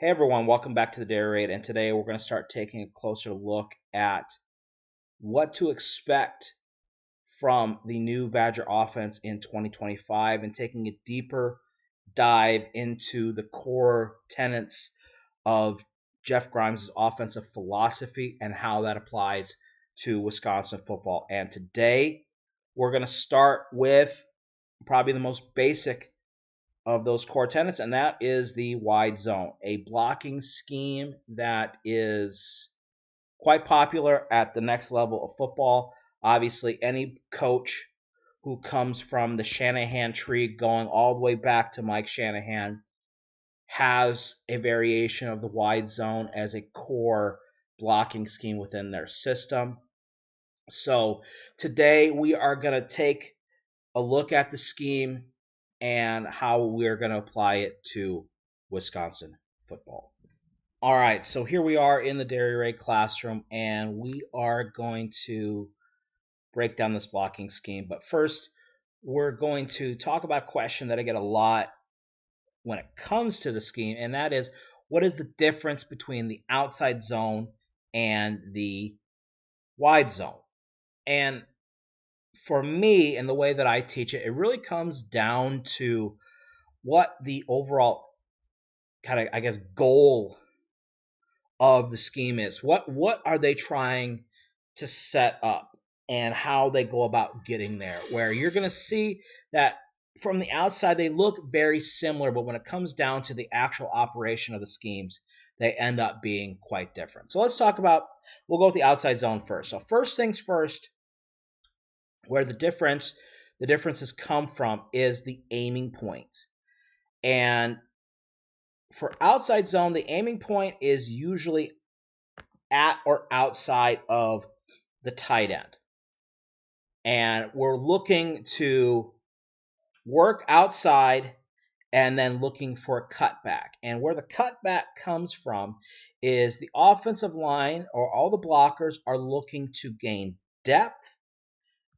Hey everyone, welcome back to the Dairy Raid, and today we're going to start taking a closer look at what to expect from the new Badger offense in 2025 and taking a deeper dive into the core tenets of Jeff Grimes' offensive philosophy and how that applies to Wisconsin football. And today we're going to start with probably the most basic of those core tenets, and that is the wide zone, a blocking scheme that is quite popular at the next level of football. Obviously, any coach who comes from the Shanahan tree going all the way back to Mike Shanahan has a variation of the wide zone as a core blocking scheme within their system. So today we are going to take a look at the scheme and how we're going to apply it to Wisconsin football. All right, so here we are in the Dairy Ray classroom, and we are going to break down this blocking scheme. But first, we're going to talk about a question that I get a lot when it comes to the scheme, and that is, what is the difference between the outside zone and the wide zone? And for me, and the way that I teach it, it really comes down to what the overall kind of, I guess, goal of the scheme is. What are they trying to set up and how they go about getting there? Where you're going to see that from the outside they look very similar, but when it comes down to the actual operation of the schemes, they end up being quite different. So let's talk about, we'll go with the outside zone first. So first things first, where the differences come from is the aiming point. And for outside zone, the aiming point is usually at or outside of the tight end. And we're looking to work outside and then looking for a cutback. And where the cutback comes from is the offensive line, or all the blockers are looking to gain depth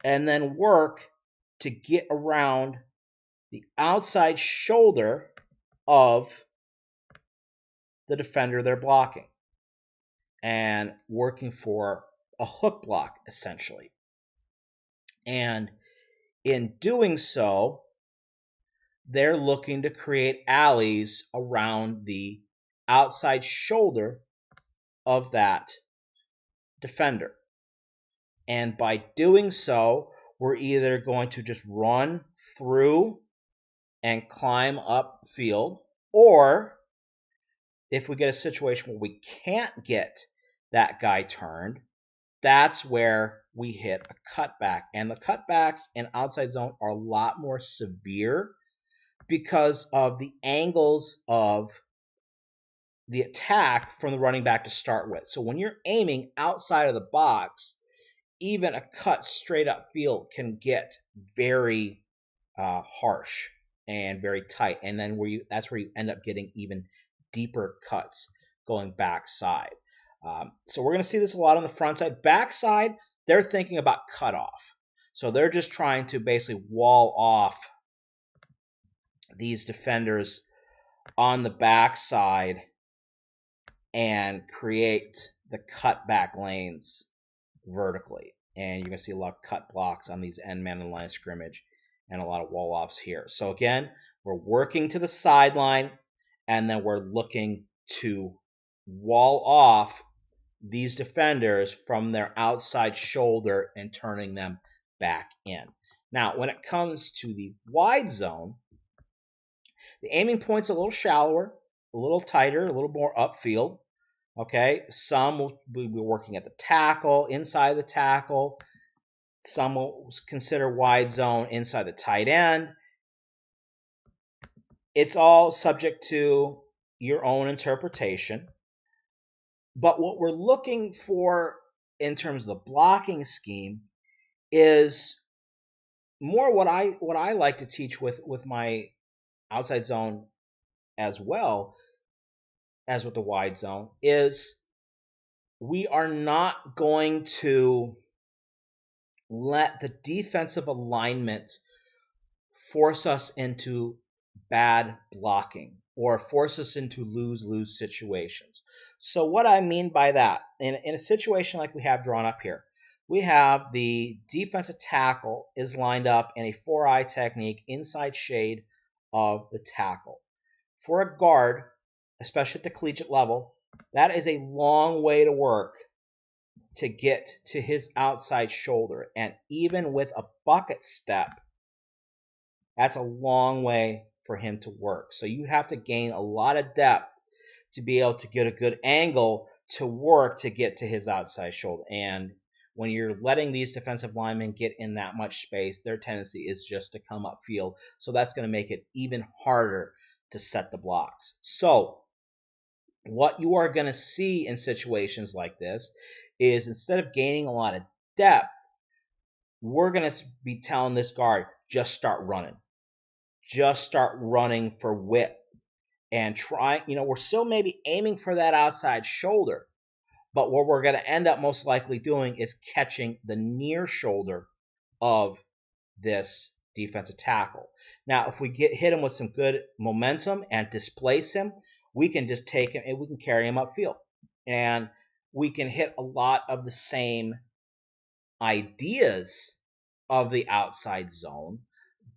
and then work to get around the outside shoulder of the defender they're blocking and working for a hook block, essentially. And in doing so, they're looking to create alleys around the outside shoulder of that defender. And by doing so, we're either going to just run through and climb upfield, or if we get a situation where we can't get that guy turned, that's where we hit a cutback. And the cutbacks in outside zone are a lot more severe because of the angles of the attack from the running back to start with. So when you're aiming outside of the box, even a cut straight up field can get very harsh and very tight. And then that's where you end up getting even deeper cuts going backside. So we're going to see this a lot on the front side. Backside, they're thinking about cutoff. So they're just trying to basically wall off these defenders on the backside and create the cutback lanes vertically. And you're going to see a lot of cut blocks on these end man and line of scrimmage and a lot of wall offs here. So again, we're working to the sideline, and then we're looking to wall off these defenders from their outside shoulder and turning them back in. Now, when it comes to the wide zone, the aiming point's a little shallower, a little tighter, a little more upfield. Okay, some will be working at the tackle, inside the tackle. Some will consider wide zone inside the tight end. It's all subject to your own interpretation. But what we're looking for in terms of the blocking scheme is more what I like to teach with my outside zone as well as with the wide zone, is we are not going to let the defensive alignment force us into bad blocking. or force us into lose-lose situations. So what I mean by that, in a situation like we have drawn up here, we have the defensive tackle is lined up in a 4-eye technique inside shade of the tackle. For a guard, especially at the collegiate level, that is a long way to work to get to his outside shoulder. And even with a bucket step, that's a long way for him to work. So you have to gain a lot of depth to be able to get a good angle to work to get to his outside shoulder. And when you're letting these defensive linemen get in that much space, their tendency is just to come upfield. So that's going to make it even harder to set the blocks. So what you are going to see in situations like this is instead of gaining a lot of depth, we're going to be telling this guard, just start running. Just start running for width and try, we're still maybe aiming for that outside shoulder, but what we're going to end up most likely doing is catching the near shoulder of this defensive tackle. Now, if we hit him with some good momentum and displace him, we can just take him and we can carry him upfield. And we can hit a lot of the same ideas of the outside zone,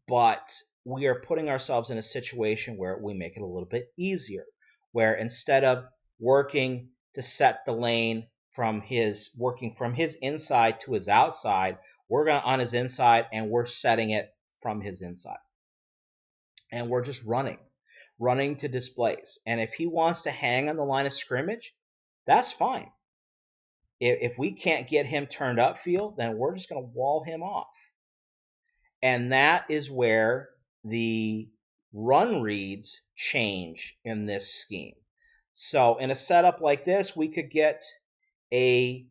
but we are putting ourselves in a situation where we make it a little bit easier, where instead of working to set the lane working from his inside to his outside, we're going on his inside and we're setting it from his inside. And we're just running to displace. And if he wants to hang on the line of scrimmage, that's fine. If we can't get him turned upfield, then we're just going to wall him off. And that is where the run reads change in this scheme. So in a setup like this, we could get a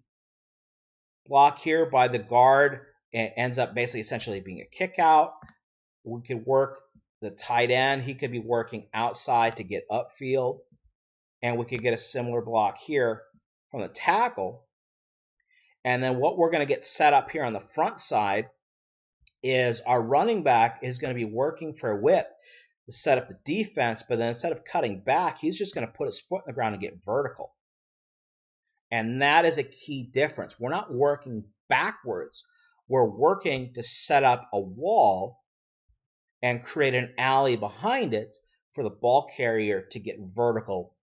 block here by the guard. It ends up basically essentially being a kick out. We could work the tight end. He could be working outside to get upfield. And we could get a similar block here from the tackle. And then what we're going to get set up here on the front side is our running back is going to be working for a whip to set up the defense, but then instead of cutting back, he's just going to put his foot in the ground and get vertical. And that is a key difference. We're not working backwards. We're working to set up a wall and create an alley behind it for the ball carrier to get vertical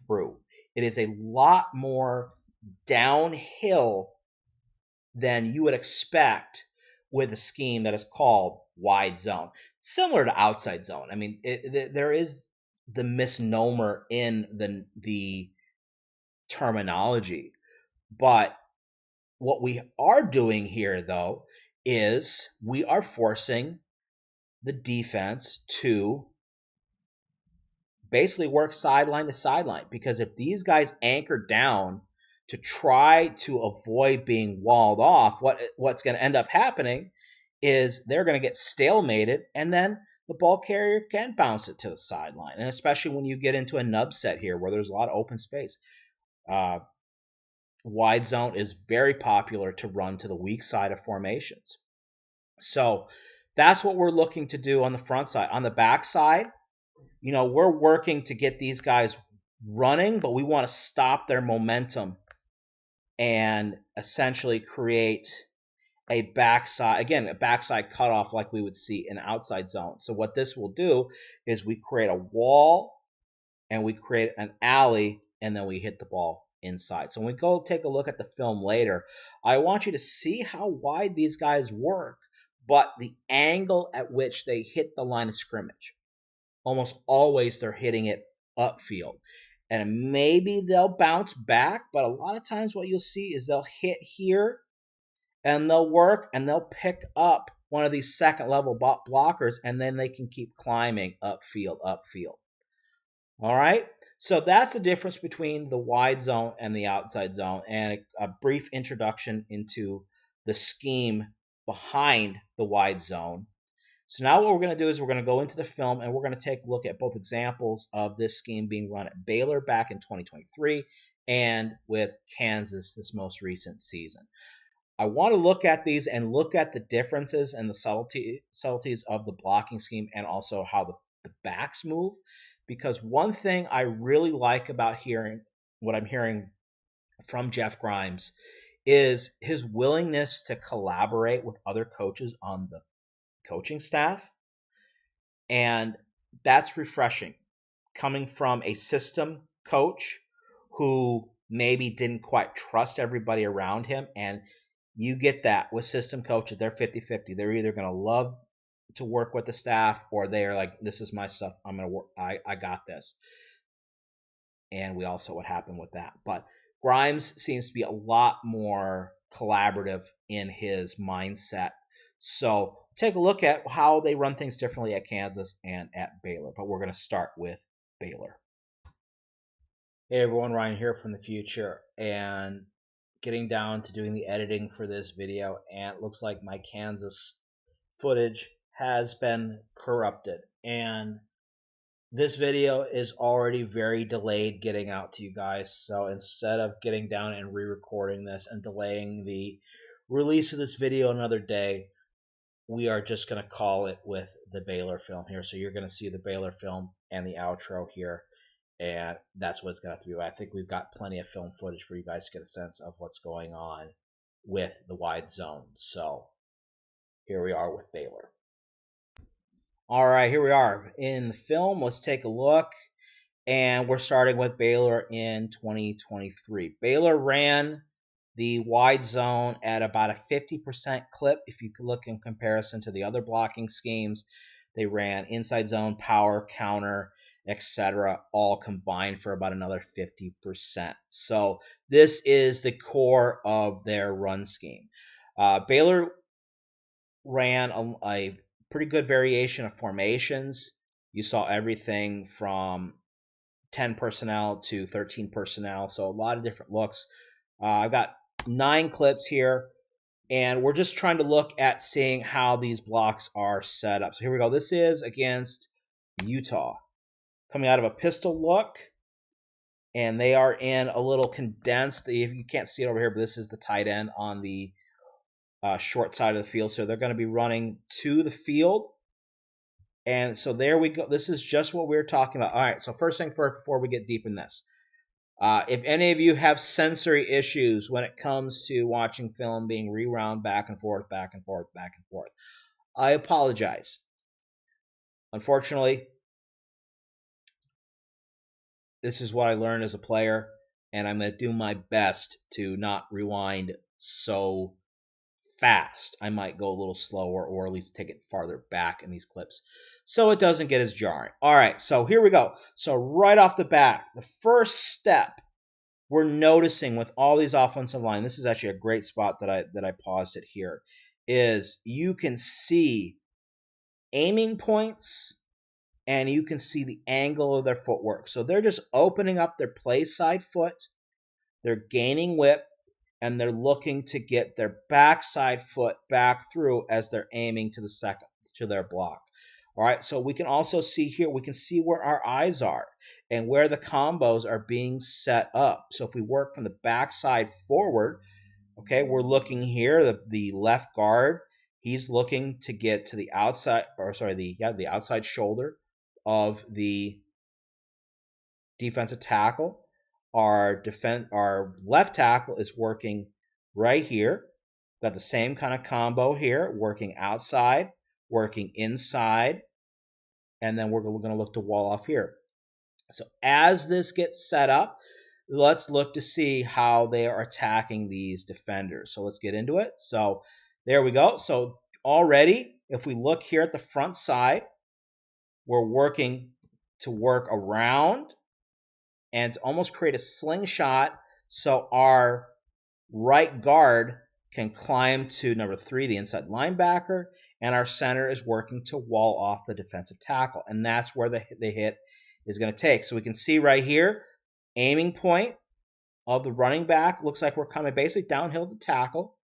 through. It is a lot more downhill than you would expect with a scheme that is called wide zone, similar to outside zone. I mean, there is the misnomer in the terminology, but what we are doing here, though, is we are forcing the defense to basically work sideline to sideline, because if these guys anchor down to try to avoid being walled off, what's going to end up happening is they're going to get stalemated, and then the ball carrier can bounce it to the sideline. And especially when you get into a nub set here where there's a lot of open space, wide zone is very popular to run to the weak side of formations. So that's what we're looking to do on the front side. On the back side, we're working to get these guys running, but we want to stop their momentum and essentially create a backside cutoff like we would see in outside zone. So what this will do is we create a wall and we create an alley, and then we hit the ball inside. So when we go take a look at the film later, I want you to see how wide these guys work, but the angle at which they hit the line of scrimmage. Almost always they're hitting it upfield. And maybe they'll bounce back, but a lot of times what you'll see is they'll hit here and they'll work and they'll pick up one of these second level blockers, and then they can keep climbing upfield. All right? So that's the difference between the wide zone and the outside zone, and a brief introduction into the scheme behind the wide zone. So now what we're going to do is we're going to go into the film and we're going to take a look at both examples of this scheme being run at Baylor back in 2023 and with Kansas this most recent season. I want to look at these and look at the differences and the subtleties of the blocking scheme, and also how the backs move, because one thing I really like about hearing what I'm hearing from Jeff Grimes is his willingness to collaborate with other coaches on the coaching staff. And that's refreshing coming from a system coach who maybe didn't quite trust everybody around him. And you get that with system coaches. They're 50-50. They're either going to love to work with the staff or they're like, this is my stuff. I'm going to work. I got this. And we all saw what happened with that. But Grimes seems to be a lot more collaborative in his mindset. So take a look at how they run things differently at Kansas and at Baylor. But we're going to start with Baylor. Hey everyone, Ryan here from the future, and getting down to doing the editing for this video, and it looks like my Kansas footage has been corrupted, and this video is already very delayed getting out to you guys. So instead of getting down and re-recording this and delaying the release of this video another day, we are just going to call it with the Baylor film here. So you're going to see the Baylor film and the outro here, and that's what it's going to have to be. I think we've got plenty of film footage for you guys to get a sense of what's going on with the wide zone. So here we are with Baylor. All right, here we are in the film. Let's take a look. And we're starting with Baylor in 2023. Baylor ran the wide zone at about a 50% clip. If you could look in comparison to the other blocking schemes, they ran inside zone, power, counter, etc., all combined for about another 50%. So this is the core of their run scheme. Baylor ran a pretty good variation of formations. You saw everything from 10 personnel to 13 personnel, so a lot of different looks. I've got 9 clips here, and we're just trying to look at seeing how these blocks are set up. So here we go. This is against Utah, coming out of a pistol look, and they are in a little condensed. You can't see it over here, but this is the tight end on the short side of the field. So they're going to be running to the field. And so there we go. This is just what we were talking about. All right, so first thing first, before we get deep in this, if any of you have sensory issues when it comes to watching film being rewound back and forth, back and forth, back and forth, I apologize. Unfortunately, this is what I learned as a player, and I'm going to do my best to not rewind so fast. I might go a little slower, or at least take it farther back in these clips so it doesn't get as jarring. All right, so here we go. So right off the bat, the first step we're noticing with all these offensive line, this is actually a great spot that I paused it here, is you can see aiming points and you can see the angle of their footwork. So they're just opening up their play side foot, they're gaining whip, and they're looking to get their backside foot back through as they're aiming to the second, to their block. All right, so we can also see here, we can see where our eyes are and where the combos are being set up. So if we work from the backside forward, okay, we're looking here, the left guard, he's looking to get to the outside, or sorry, the outside shoulder of the defensive tackle. Our left tackle is working right here. Got the same kind of combo here, working outside, working inside, and then we're going to look to wall off here. So as this gets set up, let's look to see how they are attacking these defenders. So let's get into it. So there we go. So already, if we look here at the front side, we're working to work around and to almost create a slingshot so our right guard can climb to number 3, the inside linebacker, and our center is working to wall off the defensive tackle. And that's where the hit is going to take. So we can see right here, aiming point of the running back. Looks like we're coming basically downhill to tackle.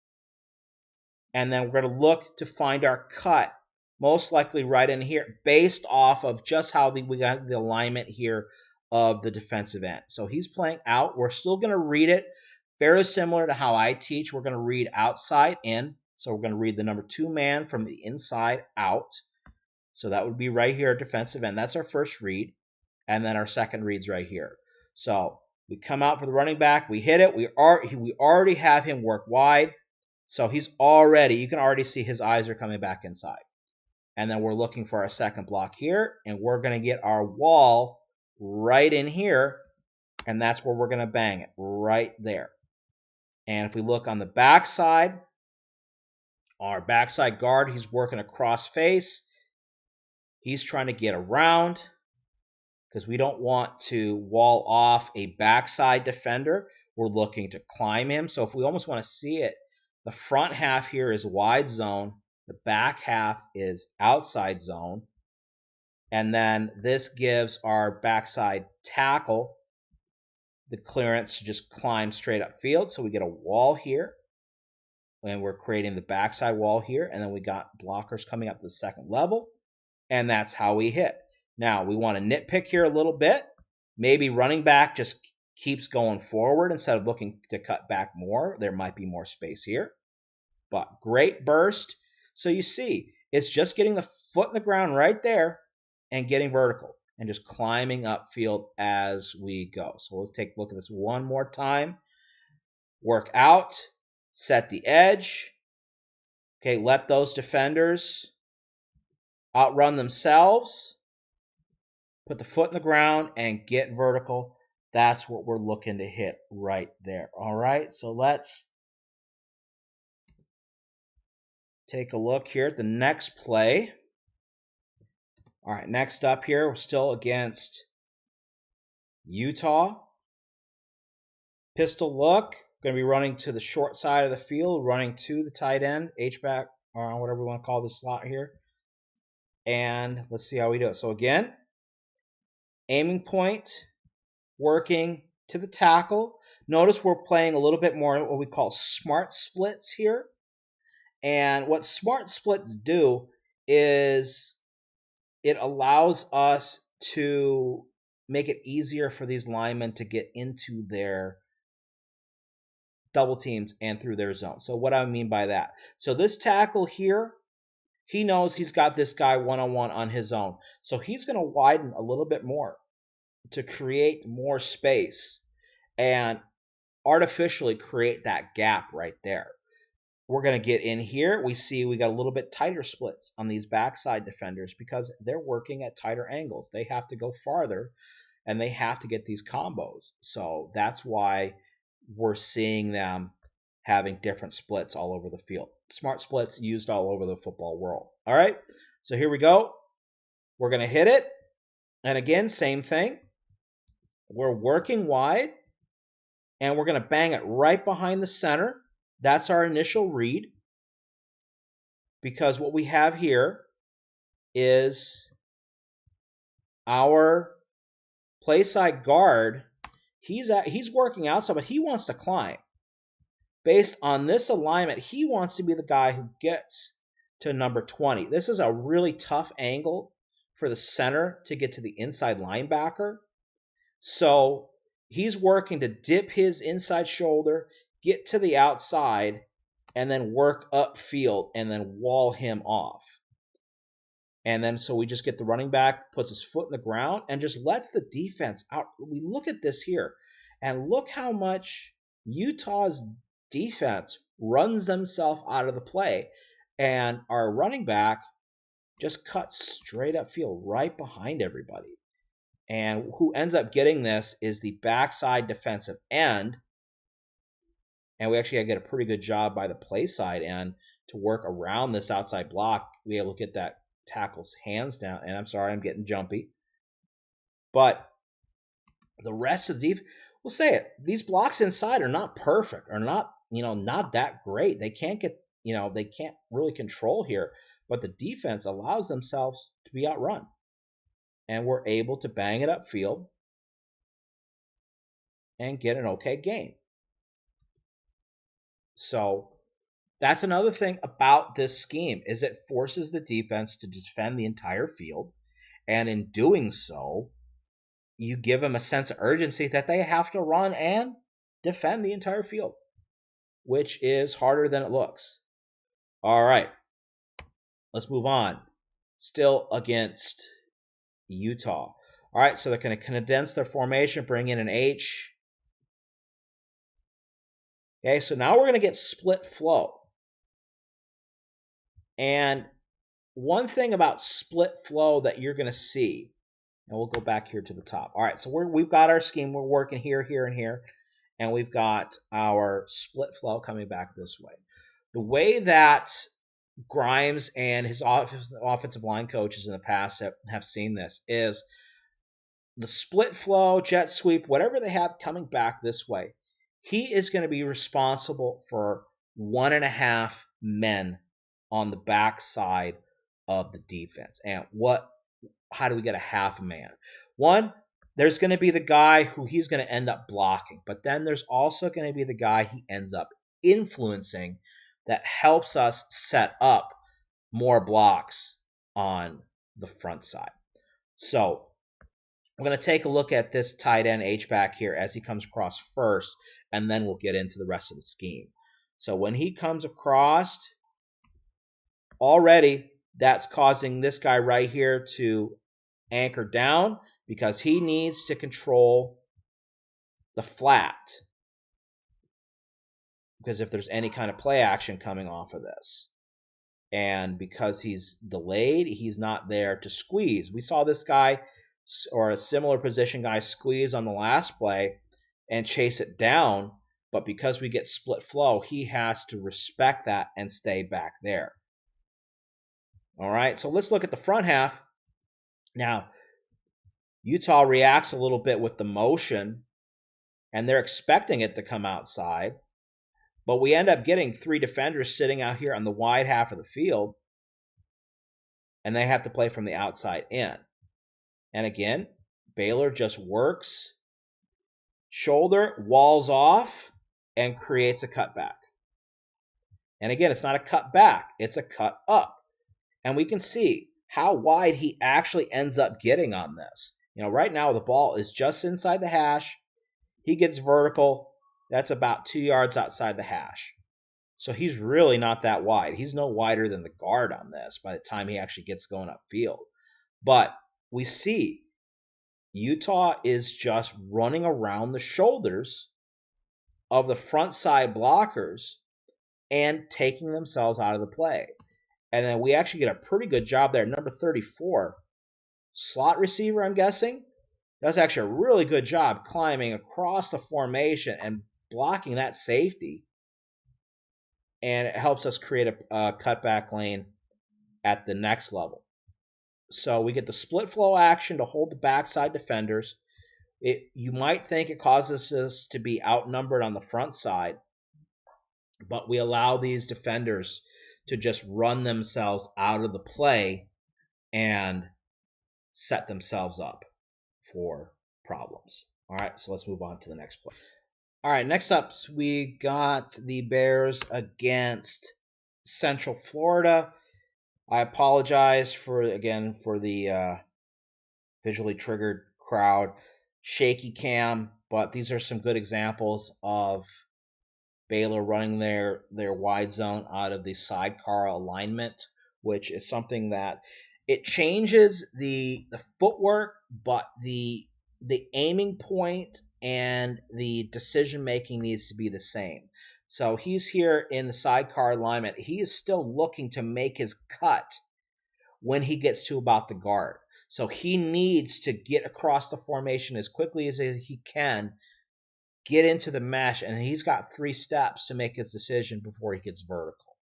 And then we're going to look to find our cut, most likely right in here, based off of just how we got the alignment here of the defensive end. So he's playing out. We're still going to read it very similar to how I teach. We're going to read outside in. So we're going to read the number 2 man from the inside out. So that would be right here at defensive end. That's our first read. and then our second read's right here. So we come out for the running back, we hit it, we already have him work wide, so he's already, you can already see his eyes are coming back inside. And then we're looking for our second block here, and we're going to get our wall right in here, and that's where we're going to bang it, right there. And if we look on the backside, our backside guard, he's working a cross face. He's trying to get around because we don't want to wall off a backside defender. We're looking to climb him. So if we almost want to see it, the front half here is wide zone. The back half is outside zone. And then this gives our backside tackle the clearance to just climb straight up field. So we get a wall here. And we're creating the backside wall here. And then we got blockers coming up to the second level. And that's how we hit. Now, we want to nitpick here a little bit. Maybe running back just keeps going forward instead of looking to cut back more. There might be more space here. But great burst. So you see, it's just getting the foot in the ground right there and getting vertical and just climbing upfield as we go. So let's take a look at this one more time. Work out, set the edge. Okay, let those defenders outrun themselves. Put the foot in the ground and get vertical. That's what we're looking to hit right there. All right, so let's take a look here at the next play. All right, next up here, we're still against Utah. Pistol look. Going to be running to the short side of the field, running to the tight end, H-back, or whatever we want to call this slot here. And let's see how we do it. So again, aiming point, working to the tackle. Notice we're playing a little bit more what we call smart splits here. And what smart splits do is it allows us to make it easier for these linemen to get into their double teams and through their zone. So what I mean by that. So this tackle here, he knows he's got this guy one-on-one on his own. So he's going to widen a little bit more to create more space and artificially create that gap right there. We're going to get in here. We see we got a little bit tighter splits on these backside defenders because they're working at tighter angles. They have to go farther and they have to get these combos. So that's why we're seeing them having different splits all over the field. Smart splits used all over the football world. All right, so here we go. We're going to hit it. And again, same thing. We're working wide, and we're going to bang it right behind the center. That's our initial read, because what we have here is our play side guard. He's working outside, but he wants to climb. Based on this alignment, he wants to be the guy who gets to number 20. This is a really tough angle for the center to get to the inside linebacker. So he's working to dip his inside shoulder, get to the outside, and then work upfield and then wall him off. And then so we just get the running back, puts his foot in the ground, and just lets the defense out. We look at this here, and look how much Utah's defense runs themselves out of the play. And our running back just cuts straight upfield right behind everybody. And who ends up getting this is the backside defensive end. And we actually get a pretty good job by the play side end to work around this outside block. Be able to get that tackle's hands down. And I'm sorry, I'm getting jumpy. But the rest of the defense, we'll say it, these blocks inside are not perfect, are not, not that great. They can't get, they can't really control here. But the defense allows themselves to be outrun. And we're able to bang it upfield and get an okay gain. So that's another thing about this scheme is it forces the defense to defend the entire field. And in doing so, you give them a sense of urgency that they have to run and defend the entire field, which is harder than it looks. All right, let's move on. Still against Utah. All right, so they're going to condense their formation, bring in an H. Okay, so now we're going to get split flow. And one thing about split flow that you're going to see, and we'll go back here to the top. All right, so we've got our scheme. We're working here, here, and here. And we've got our split flow coming back this way. The way that Grimes and his offensive line coaches in the past have seen this is the split flow, jet sweep, whatever they have coming back this way, he is going to be responsible for 1.5 men on the back side of the defense. And how do we get a half a man? One, there's going to be the guy who he's going to end up blocking, but then there's also going to be the guy he ends up influencing that helps us set up more blocks on the front side. So we're going to take a look at this tight end H-back here as he comes across first, and then we'll get into the rest of the scheme. So when he comes across, already that's causing this guy right here to anchor down because he needs to control the flat. Because if there's any kind of play action coming off of this, and because he's delayed, he's not there to squeeze. We saw this guy or a similar position guy squeeze on the last play and chase it down, but because we get split flow, he has to respect that and stay back there. All right, so let's look at the front half. Now, Utah reacts a little bit with the motion, and they're expecting it to come outside, but we end up getting 3 defenders sitting out here on the wide half of the field, and they have to play from the outside in. And again, Baylor just works, shoulder, walls off, and creates a cutback. And again, it's not a cut back, it's a cut up. And we can see how wide he actually ends up getting on this. Right now the ball is just inside the hash. He gets vertical. That's about 2 yards outside the hash. So he's really not that wide. He's no wider than the guard on this by the time he actually gets going upfield. But we see Utah is just running around the shoulders of the front side blockers and taking themselves out of the play. And then we actually get a pretty good job there. Number 34, slot receiver, I'm guessing. That's actually a really good job climbing across the formation and blocking that safety. And it helps us create a cutback lane at the next level. So we get the split flow action to hold the backside defenders. You might think it causes us to be outnumbered on the front side, but we allow these defenders to just run themselves out of the play and set themselves up for problems. All right, so let's move on to the next play. All right, next up, we got the Bears against Central Florida. I apologize for the visually triggered crowd. Shaky cam, but these are some good examples of Baylor running their wide zone out of the sidecar alignment, which is something that it changes the footwork, but the aiming point and the decision making needs to be the same. So he's here in the sidecar alignment. He is still looking to make his cut when he gets to about the guard. So he needs to get across the formation as quickly as he can, get into the mesh, and he's got 3 steps to make his decision before he gets vertical.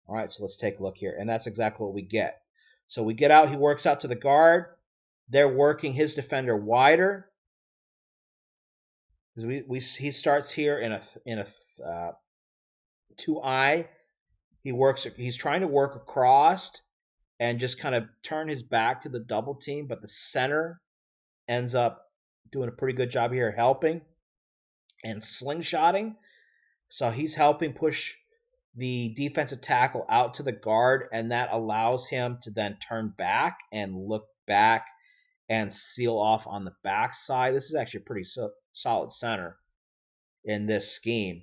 All right, so let's take a look here, and that's exactly what we get. So we get out, he works out to the guard. They're working his defender wider. He starts here in a 2-eye. He's trying to work across and just kind of turn his back to the double team, but the center ends up doing a pretty good job here helping and slingshotting. So he's helping push the defensive tackle out to the guard, and that allows him to then turn back and look back and seal off on the backside. This is actually a pretty solid center in this scheme,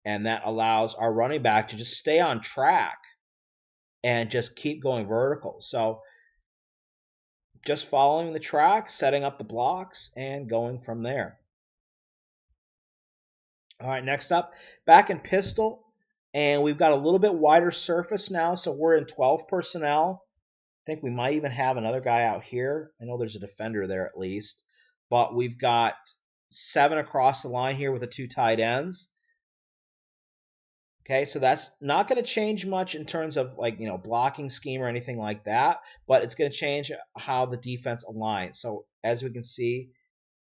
and that allows our running back to just stay on track and just keep going vertical. So just following the track, setting up the blocks, and going from there. All right, next up, back in pistol, and we've got a little bit wider surface now, so we're in 12 personnel. I think we might even have another guy out here. I know there's a defender there at least, but we've got 7 across the line here with the 2 tight ends. Okay, so that's not going to change much in terms of blocking scheme or anything like that, but it's going to change how the defense aligns. So as we can see,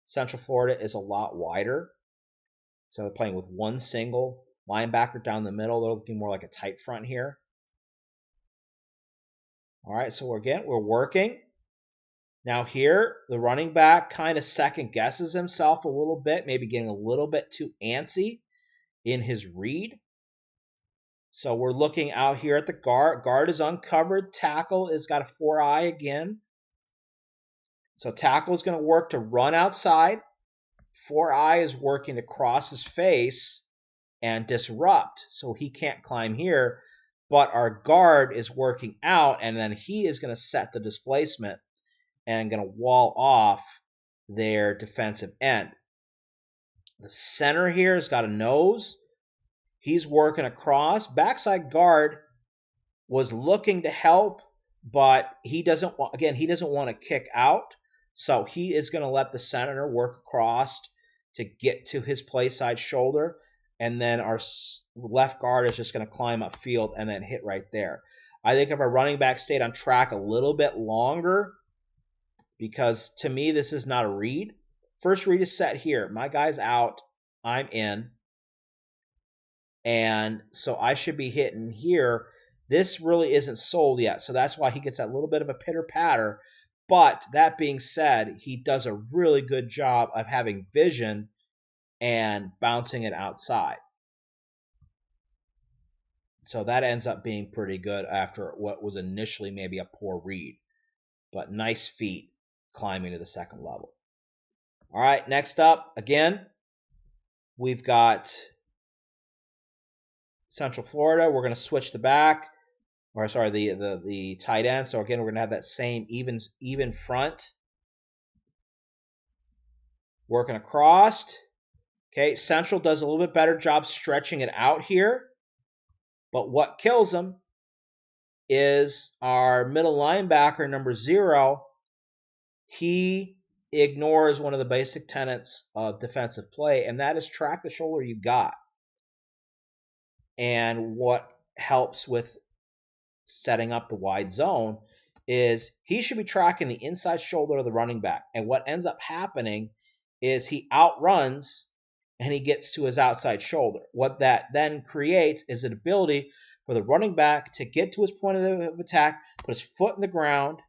Central Florida is a lot wider. So they're playing with one single linebacker down the middle. They're looking more like a tight front here. All right, so we're working. Now here, the running back kind of second guesses himself a little bit, maybe getting a little bit too antsy in his read. So we're looking out here at the guard. Guard is uncovered. Tackle has got a 4-eye again. So tackle is going to work to run outside. 4-eye is working to cross his face and disrupt, so he can't climb here. But our guard is working out, and then he is going to set the displacement and going to wall off their defensive end. The center here has got a nose. He's working across. Backside guard was looking to help, but he doesn't want to kick out. So he is going to let the center work across to get to his play side shoulder. And then our left guard is just going to climb upfield and then hit right there. I think if our running back stayed on track a little bit longer, because to me, this is not a read. First read is set here. My guy's out. I'm in. And so I should be hitting here. This really isn't sold yet, so that's why he gets that little bit of a pitter-patter. But that being said, he does a really good job of having vision and bouncing it outside. So that ends up being pretty good after what was initially maybe a poor read. But nice feet climbing to the second level. All right, next up, again, we've got Central Florida. We're going to switch the back, or sorry, the tight end. So again, we're going to have that same even front. Working across. Okay, Central does a little bit better job stretching it out here. But what kills them is our middle linebacker, number 0. He ignores one of the basic tenets of defensive play, and that is track the shoulder you got. And what helps with setting up the wide zone is he should be tracking the inside shoulder of the running back. And what ends up happening is he outruns and he gets to his outside shoulder. What that then creates is an ability for the running back to get to his point of attack, put his foot in the ground,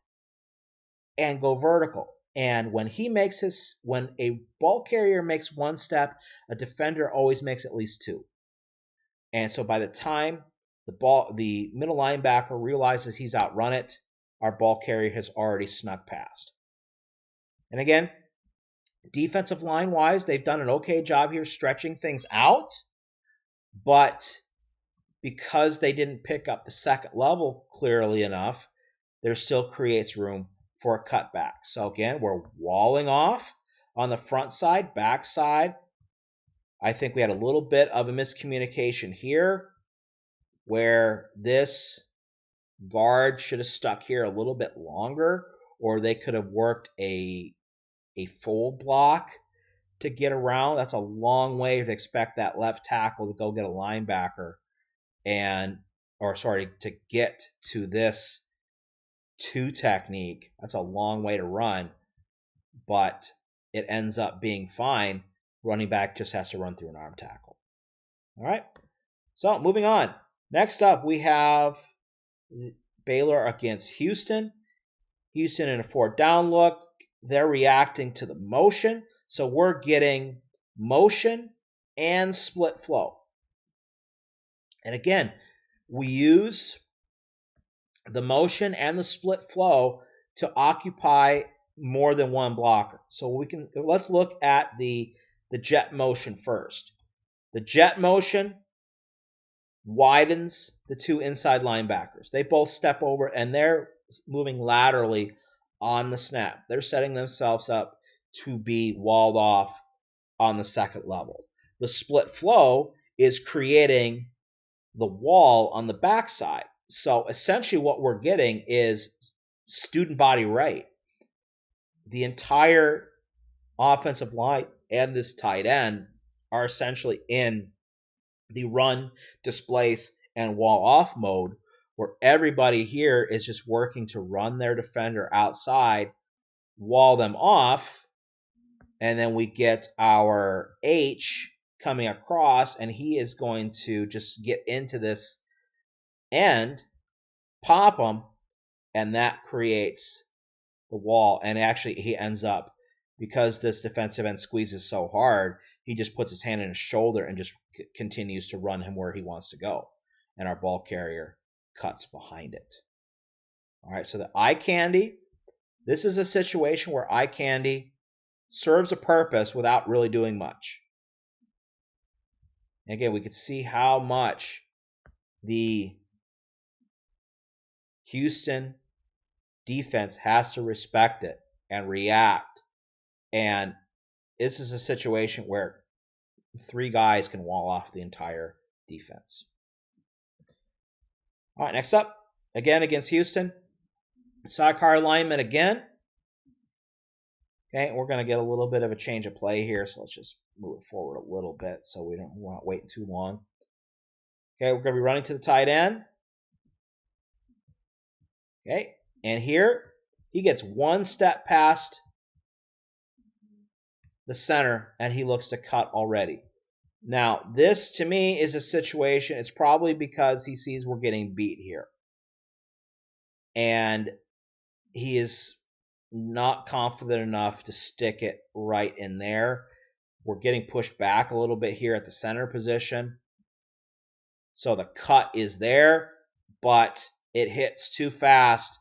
and go vertical. And when a ball carrier makes one step, a defender always makes at least 2. And so by the time the middle linebacker realizes he's outrun it, our ball carrier has already snuck past. And again, defensive line-wise, they've done an okay job here stretching things out, but because they didn't pick up the second level clearly enough, there still creates room for a cutback. So again, we're walling off on the front side, back side. I think we had a little bit of a miscommunication here where this guard should have stuck here a little bit longer, or they could have worked a fold block to get around. That's a long way to expect that left tackle to go get a linebacker to get to this 2 technique. That's a long way to run, but it ends up being fine. Running back just has to run through an arm tackle. All right, so moving on. Next up, we have Baylor against Houston. Houston in a 4th down look. They're reacting to the motion. So we're getting motion and split flow. And again, we use the motion and the split flow to occupy more than one blocker. So let's look at the jet motion first. The jet motion widens the 2 inside linebackers. They both step over and they're moving laterally on the snap. They're setting themselves up to be walled off on the second level. The split flow is creating the wall on the backside. So essentially what we're getting is student body right. The entire offensive line and this tight end are essentially in the run, displace, and wall off mode, where everybody here is just working to run their defender outside, wall them off, and then we get our H coming across, and he is going to just get into this end, pop him, and that creates the wall. And actually, he ends up, because this defensive end squeezes so hard, he just puts his hand in his shoulder and just continues to run him where he wants to go. And our ball carrier cuts behind it. All right, so the eye candy, this is a situation where eye candy serves a purpose without really doing much. And again, we could see how much the Houston defense has to respect it and react. And this is a situation where 3 guys can wall off the entire defense. All right, next up, again against Houston, sidecar alignment again. Okay, we're going to get a little bit of a change of play here, so let's just move it forward a little bit so we don't want to wait too long. Okay, we're going to be running to the tight end. Okay, and here he gets one step past the center, and he looks to cut already. Now, this to me is a situation, it's probably because he sees we're getting beat here. And he is not confident enough to stick it right in there. We're getting pushed back a little bit here at the center position. So the cut is there, but it hits too fast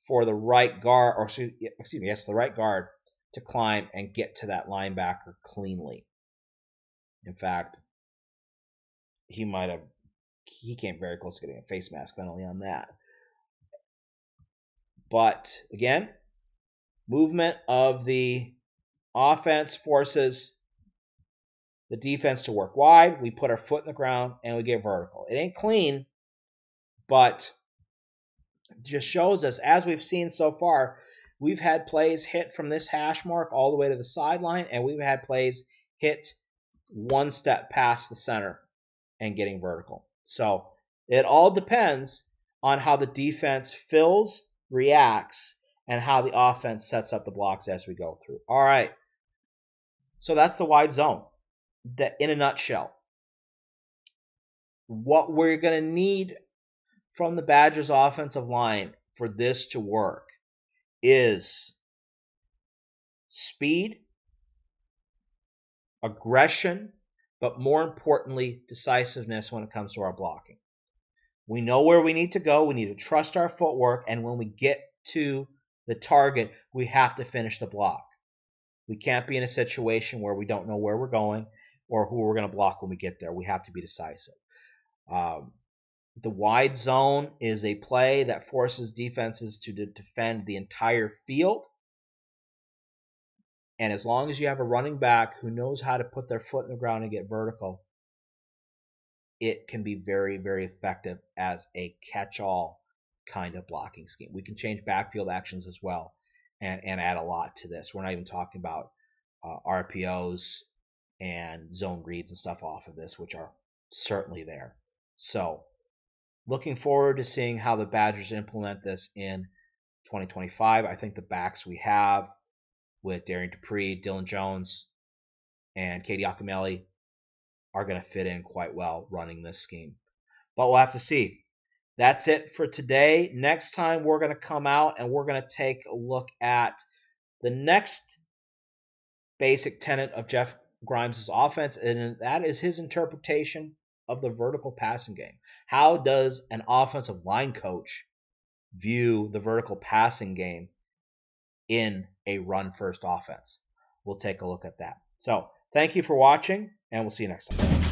for the right guard, or excuse me, yes, the right guard to climb and get to that linebacker cleanly. In fact, he came very close to getting a face mask penalty on that. But again, movement of the offense forces the defense to work wide. We put our foot in the ground and we get vertical. It ain't clean, but it just shows us, as we've seen so far, we've had plays hit from this hash mark all the way to the sideline, and we've had plays hit one step past the center and getting vertical. So it all depends on how the defense fills, reacts, and how the offense sets up the blocks as we go through. All right. So that's the wide zone. That, in a nutshell, what we're going to need from the Badgers offensive line for this to work is speed, aggression, but more importantly, decisiveness when it comes to our blocking. We know where we need to go. We need to trust our footwork, and when we get to the target, we have to finish the block. We can't be in a situation where we don't know where we're going or who we're going to block when we get there. We have to be decisive. The wide zone is a play that forces defenses to defend the entire field. And as long as you have a running back who knows how to put their foot in the ground and get vertical, it can be very, very effective as a catch-all kind of blocking scheme. We can change backfield actions as well and add a lot to this. We're not even talking about RPOs and zone reads and stuff off of this, which are certainly there. So looking forward to seeing how the Badgers implement this in 2025. I think the backs we have with Darian Dupree, Dylan Jones, and Katie Akameli are going to fit in quite well running this scheme. But we'll have to see. That's it for today. Next time, we're going to come out and we're going to take a look at the next basic tenet of Jeff Grimes' offense, and that is his interpretation of the vertical passing game. How does an offensive line coach view the vertical passing game in a run-first offense? We'll take a look at that. So, thank you for watching, and we'll see you next time.